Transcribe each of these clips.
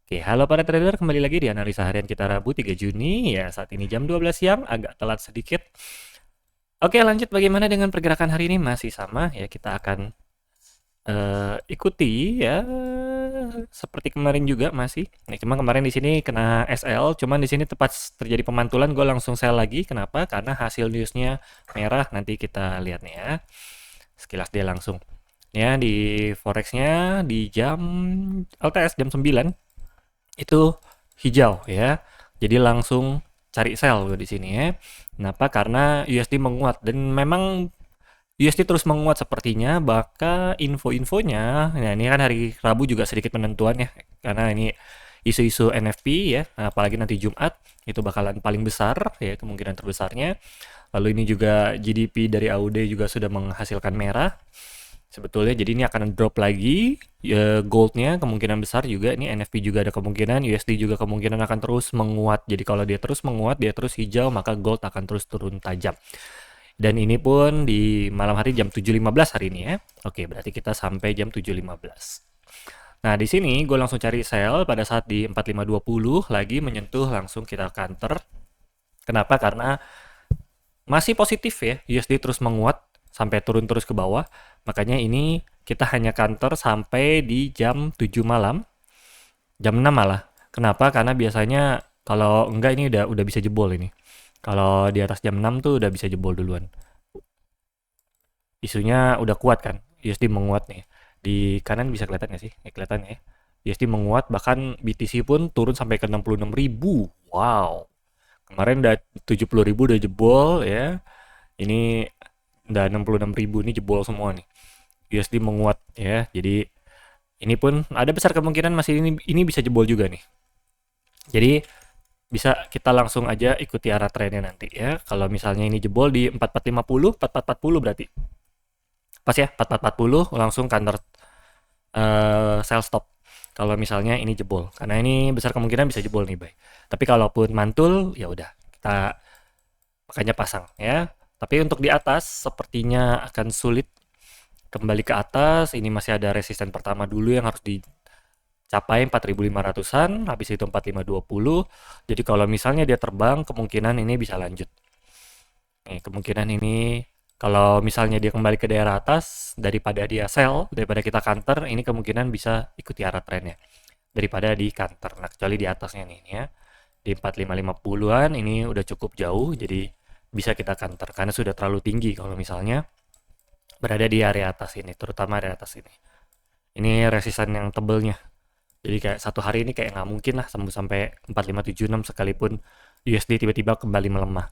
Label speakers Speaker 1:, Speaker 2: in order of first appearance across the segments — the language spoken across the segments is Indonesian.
Speaker 1: Oke, halo para trader, kembali lagi di analisa harian kita Rabu 3 Juni. Ya, saat ini jam 12 siang, agak telat sedikit. Oke, lanjut bagaimana dengan pergerakan hari ini? Masih sama ya, kita akan ikuti ya seperti kemarin juga masih. Nah, cuma kemarin di sini kena SL, cuman di sini tepat terjadi pemantulan, gue langsung sell lagi. Kenapa? Karena hasil newsnya merah. Nanti kita lihat nih ya. Sekilas dia langsung. Ya, di forexnya di jam LTS jam 9 itu hijau ya. Jadi langsung cari sell gue di sini ya. Kenapa? Karena USD menguat dan memang USD terus menguat sepertinya. Bahkan info-infonya, nah ini kan hari Rabu juga sedikit penentuan ya, karena ini isu-isu NFP ya, apalagi nanti Jumat itu bakalan paling besar ya, kemungkinan terbesarnya. Lalu ini juga GDP dari AUD juga sudah menghasilkan merah sebetulnya, jadi ini akan drop lagi ya, goldnya kemungkinan besar juga, ini NFP juga ada kemungkinan, USD juga kemungkinan akan terus menguat. Jadi kalau dia terus menguat, dia terus hijau, maka gold akan terus turun tajam. Dan ini pun di malam hari jam 7.15 hari ini ya. Oke, berarti kita sampai jam 7.15. Nah, di sini gue langsung cari sell pada saat di 4520 lagi menyentuh, langsung kita counter. Kenapa? Karena masih positif ya, USD terus menguat sampai turun terus ke bawah. Makanya ini kita hanya counter sampai di jam 7 malam. Jam 6 malah. Kenapa? Karena biasanya kalau enggak ini udah bisa jebol ini. Kalau di atas jam 6 tuh udah bisa jebol duluan. Isunya udah kuat kan. USD menguat nih. Di kanan bisa kelihatan nggak sih? Kelihatan ya. USD menguat, bahkan BTC pun turun sampai ke 66.000. Wow. Kemarin udah 70.000 udah jebol ya. Ini udah 66.000 ini jebol semua nih. USD menguat ya. Jadi ini pun ada besar kemungkinan masih ini bisa jebol juga nih. Jadi bisa kita langsung aja ikuti arah trennya nanti ya. Kalau misalnya ini jebol di 4450, 4440 berarti. Pas ya, 4440 langsung counter sell stop. Kalau misalnya ini jebol, karena ini besar kemungkinan bisa jebol nih, Bay. Tapi kalaupun mantul, ya udah kita makanya pasang ya. Tapi untuk di atas sepertinya akan sulit kembali ke atas. Ini masih ada resisten pertama dulu yang harus dicapai 4.500-an, habis itu 4.520. Jadi kalau misalnya dia terbang, kemungkinan ini bisa lanjut. Nih, kemungkinan ini kalau misalnya dia kembali ke daerah atas, daripada dia sell, daripada kita counter, ini kemungkinan bisa ikuti arah trennya daripada di counter. Nah, kecuali di atasnya nih ya. Di 4550-an ini udah cukup jauh, jadi bisa kita counter karena sudah terlalu tinggi kalau misalnya berada di area atas ini, terutama area atas ini. Ini resisten yang tebelnya. Jadi kayak satu hari ini kayak nggak mungkin lah sembuh sampai 4576 sekalipun USD tiba-tiba kembali melemah.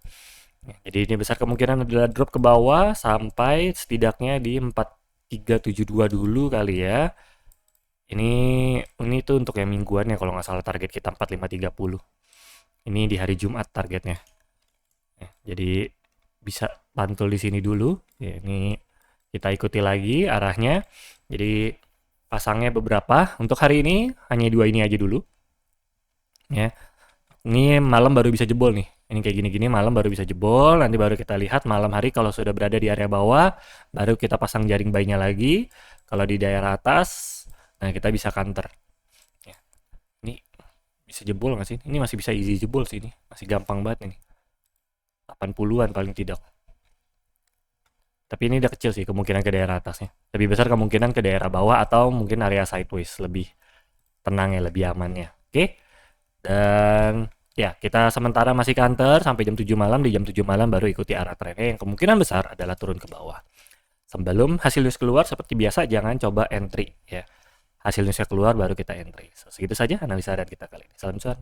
Speaker 1: Jadi ini besar kemungkinan adalah drop ke bawah sampai setidaknya di 4372 dulu kali ya. Ini tuh untuk yang mingguan ya, kalau nggak salah target kita 4530. Ini di hari Jumat targetnya. Jadi bisa pantul di sini dulu. Ya, ini kita ikuti lagi arahnya. Jadi pasangnya beberapa. Untuk hari ini hanya dua ini aja dulu. Ya. Ini malam baru bisa jebol nih. Ini kayak gini-gini malam baru bisa jebol. Nanti baru kita lihat malam hari kalau sudah berada di area bawah, baru kita pasang jaring buy-nya lagi. Kalau di daerah atas, nah kita bisa counter. Ya. Ini bisa jebol nggak sih? Ini masih bisa easy jebol sih ini. Masih gampang banget ini. 80-an paling tidak. Tapi ini udah kecil sih kemungkinan ke daerah atasnya. Lebih besar kemungkinan ke daerah bawah atau mungkin area sideways, lebih tenang ya, lebih aman ya. Oke. Dan ya, kita sementara masih counter sampai jam 7 malam. Di jam 7 malam baru ikuti arah trennya yang kemungkinan besar adalah turun ke bawah. Sebelum hasil news keluar, seperti biasa jangan coba entry ya. Hasil newsnya keluar baru kita entry. So, segitu saja analisa dan kita kali ini. Salam cuan.